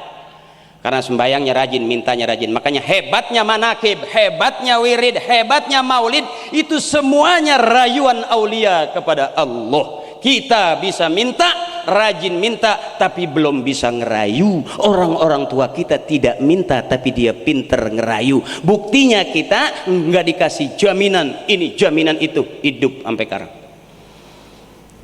S3: Karena sembayangnya rajin, mintanya rajin. Makanya hebatnya manakib, hebatnya wirid, hebatnya maulid, itu semuanya rayuan aulia kepada Allah. Kita bisa minta, rajin minta, tapi belum bisa ngerayu. Orang-orang tua kita tidak minta, tapi dia pinter ngerayu. Buktinya kita nggak dikasih jaminan ini, jaminan itu, hidup sampai sekarang.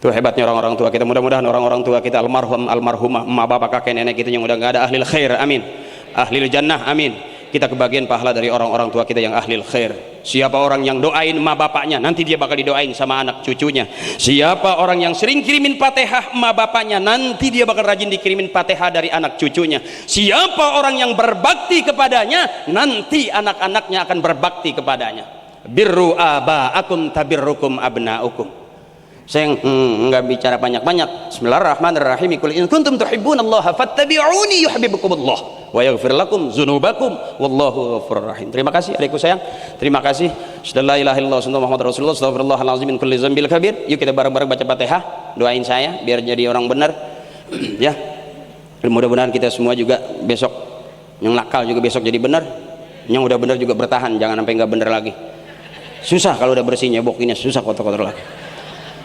S3: Itu hebatnya orang-orang tua kita. Mudah-mudahan orang-orang tua kita, almarhum, almarhumah, emak bapak kakek nenek kita yang udah nggak ada, ahlil khair, amin. Ahlil jannah, amin. Kita kebagian pahala dari orang-orang tua kita yang ahlil khair. Siapa orang yang doain emak bapaknya, nanti dia bakal didoain sama anak cucunya. Siapa orang yang sering kirimin Fatihah emak bapaknya, nanti dia bakal rajin dikirimin Fatihah dari anak cucunya. Siapa orang yang berbakti kepadanya, nanti anak-anaknya akan berbakti kepadanya. Birru aba'akum tabirrukum abna'ukum. Saya enggak bicara banyak-banyak. Bismillahirrahmanirrahim. Qul in kuntum tuhibbunallaha fattabi'uni yuhibbukumullah wa yaghfir lakum dzunubakum wallahu ghafurur rahim. Terima kasih adikku sayang. Terima kasih. La ilaha illallah Muhammadur rasulullah astaghfirullahalazim min kulli dzambil kabir. Yuk kita bareng-bareng baca Fatihah. Doain saya biar jadi orang benar. Ya. Mudah-mudahan kita semua juga besok yang nakal juga besok jadi benar. Yang udah benar juga bertahan, jangan sampai enggak benar lagi. Susah kalau udah bersih nyebok ini, susah kotor-kotor lagi.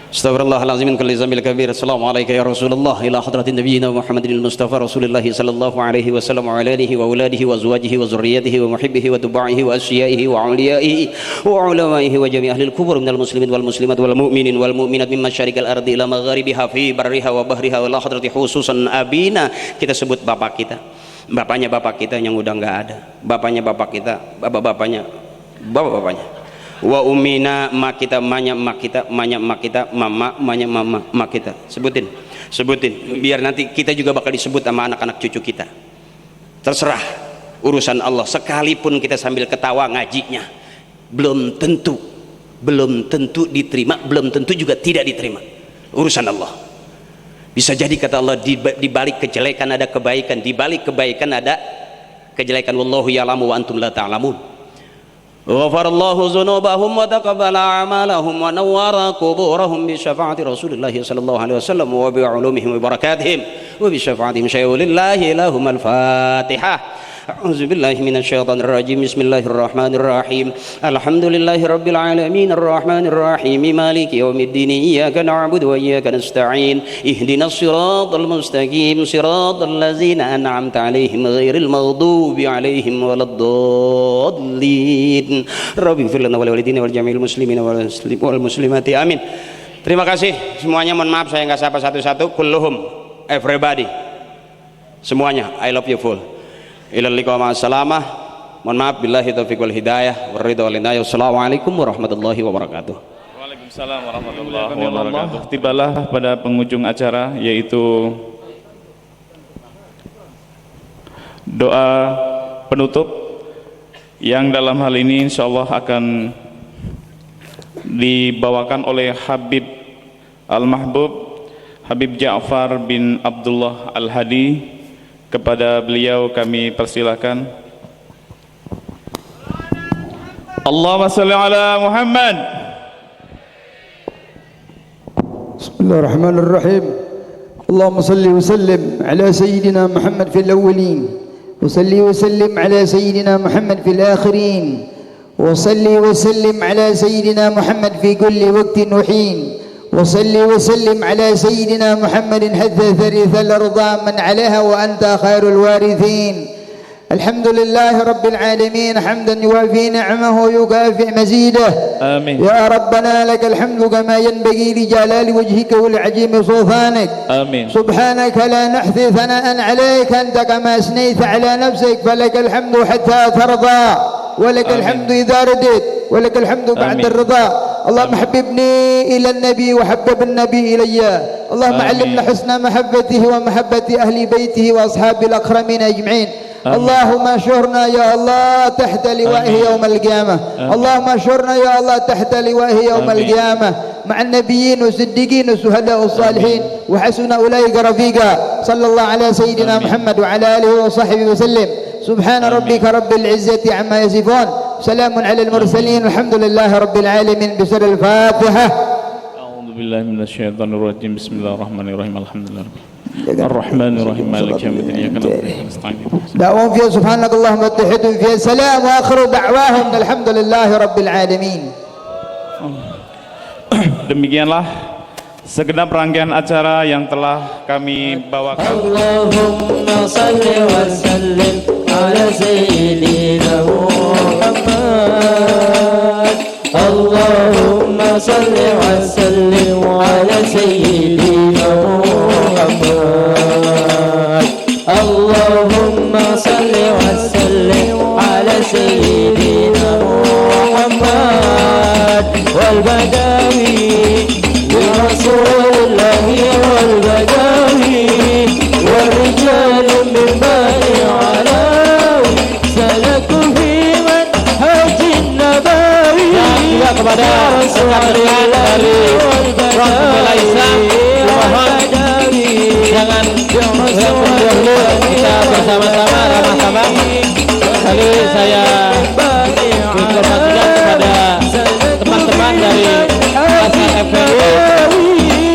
S3: Astaghfirullahalazim min kulli dzambil kabir. Assalamualaikum ya Rasulullah ila hadratin nabiyina Muhammadin al-Mustafa Rasulillah sallallahu alaihi wasallam wa ala alihi wa auladihi wa azwajihi wa zurriyyatihi wa muhibbihi wa tubaihi wa asyaihi wa auliyaihi wa ulamaihi wa jami' ahli al-kubur minal muslimin wal muslimat wal mu'minin wal mu'minat min masyariqil ardi ila magharibiha fi barriha wa bahriha wa la hadrati khususan abina. Kita sebut bapak kita, bapaknya bapak kita yang udah enggak ada, bapaknya bapak kita, bapak-bapaknya bapak-bapaknya, wa umina mak kita, manya mak kita, manya mak kita, mama manya mama mak kita. Sebutin biar nanti kita juga bakal disebut sama anak-anak cucu kita. Terserah, urusan Allah. Sekalipun kita sambil ketawa ngajinya, belum tentu diterima, belum tentu juga tidak diterima. Urusan Allah. Bisa jadi kata Allah, di balik kejelekan ada kebaikan, di balik kebaikan ada kejelekan. Wallahu ya'lamu wa antum la ta'lamun. Ghafarallahu dzunubahum wa taqabbala a'malahum wa nawwara quburahum bi syafaati Rasulillah sallallahu alaihi wasallam wa bi ulumihim wa barakatihim wa bi syafaatihim syai'ulillahi lahum al-Fatihah. A'udzu billahi minasyaitonir rajim. Bismillahirrahmanirrahim. Alhamdulillahi rabbil alamin arrahmanir rahim maliki yaumiddin iyyaka na'budu wa iyyaka nasta'in ihdinas siratal mustaqim siratal ladzina an'amta 'alaihim ghairil maghdubi 'alaihim waladdallin. Rabbi ighfir lana wa liwalidina wal jami'il muslimina wal muslimati amin. Terima kasih semuanya. Mohon maaf saya nggak sapa satu-satu. Kulluhum, everybody, semuanya, I love you full. Ilal liqa ma'assalamah. Mohon maaf, billahi taufiq wal hidayah waridha wal inayah. Wassalamualaikum warahmatullahi wabarakatuh.
S4: Waalaikumsalam warahmatullahi wabarakatuh. Tibalah pada penghujung acara, yaitu doa penutup yang dalam hal ini insyaallah akan dibawakan oleh Habib Al-Mahbub Habib Ja'far bin Abdullah Al-Hadi. Kepada beliau kami persilakan. Allahumma shalli ala Muhammad.
S5: Bismillahirrahmanirrahim. Allahumma salli wa sallim ala sayyidina Muhammad fil awwalin wa salli wa sallim ala sayyidina Muhammad fil akhirin wa salli wa sallim ala sayyidina Muhammad fi kulli waqtin wa hin وصلي وسلم على سيدنا محمد حتى ثرث الأرض من عليها وأنت خير الوارثين. الحمد لله رب العالمين حمدا يوافي نعمه ويكافئ مزيده. آمين. يا ربنا لك الحمد كما ينبغي لجلال وجهك والعجيم سلطانك. آمين. سبحانك لا نحصي ثناء عليك أنت كما أثنيت على نفسك فلك الحمد حتى ترضى ولك الحمد إذا رديت ولك الحمد بعد الرضا. اللهم حببني إلى النبي وحبب النبي إلي. اللهم علمنا حسن محبته ومحبة أهل بيته وأصحاب الأكرمين أجمعين. اللهم اشرنا يا الله تحت لوائه يوم القيامة. اللهم اشرنا يا الله تحت لوائه يوم القيامة مع النبيين والصديقين والشهداء والصالحين وحسن أولئك رفيقا. صلى الله على سيدنا محمد وعلى آله وصحبه وسلم. سبحان ربك رب العزة عما يصفون سلام على المرسلين والحمد لله رب العالمين. بسر الفاتحة.
S4: أعوذ بالله من الشيطان الرجيم. بسم الله الرحمن الرحيم. الحمد لله الرحمن الرحيم مالك يوم الدين إياك نعبد وإياك نستعين.
S5: دعواهم فيها سبحانك اللهم وتحيتهم فيها سلام وآخر دعواهم الحمد لله رب العالمين.
S4: Demikianlah segenap rangkaian acara yang telah kami bawakan.
S6: Allahumma salli wa sallim ala sayyidina Muhammad. Allahumma salli wa sallim ala sayyidina Muhammad. Allahumma salli wa sallim ala sayyidina Muhammad. kepada rekan-rekan dari Front Pembela Islam, mohon jangan dahulu kita bersama-sama ramah-tamah. Kali saya informasikan kepada teman-teman dari Asal FPU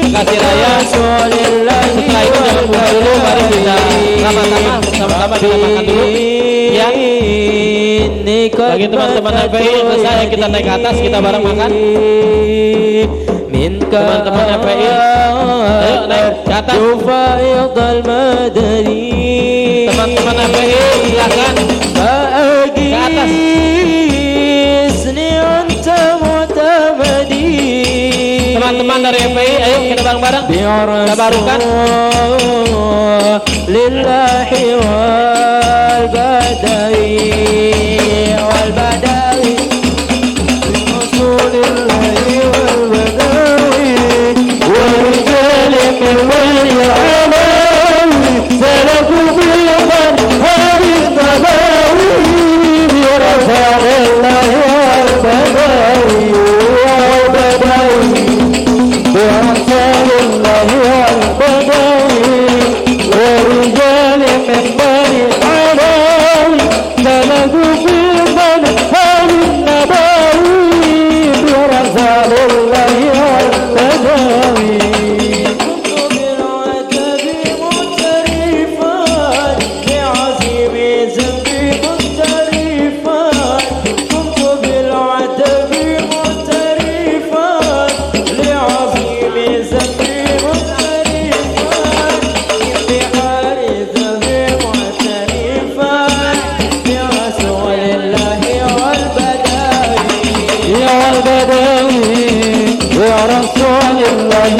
S6: Bekasi Raya. Setelah itu jangan buka dulu, mari kita ramah-tamah bersama-sama kita makan dulu ya. Bagi teman-teman FPI selesai kita naik ke atas, kita bareng makan. Teman-teman FPI ayo naik ke atas. Teman-teman FPI silakan ke atas. Teman-teman dari FPI ayo kita bareng-bareng kita barukan. Lillahi wal badawi wal badawi Rasulillahi wal badawi wa rijali min wali alawi salaku bil manhari tabawi bi Rasulillahi wal badawi wal badawi bi Rasulillahi wal badawi wa rijali min wali alawi salaku bil manhari tabawi bi Rasulillahi wal badawi يا رسول الله